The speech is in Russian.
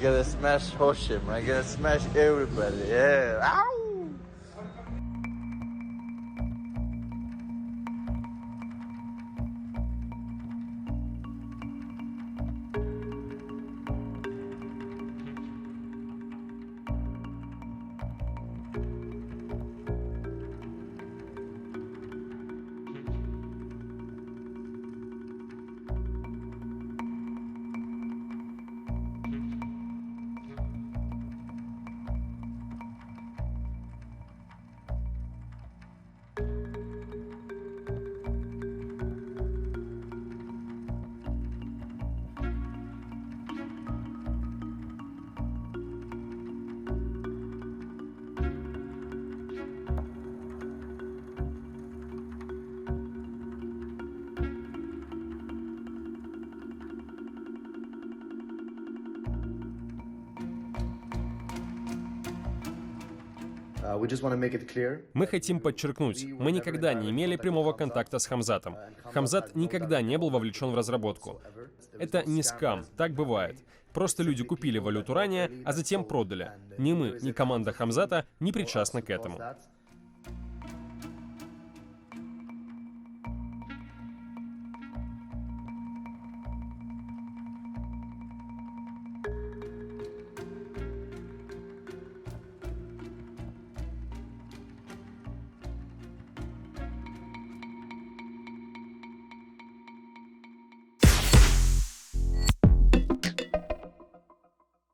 Gonna smash Hoshim. I'm gonna smash everybody. Yeah. Ow! Мы хотим подчеркнуть, мы никогда не имели прямого контакта с Хамзатом. Хамзат никогда не был вовлечен в разработку. Это не скам, так бывает. Просто люди купили валюту ранее, а затем продали. Ни мы, ни команда Хамзата не причастны к этому.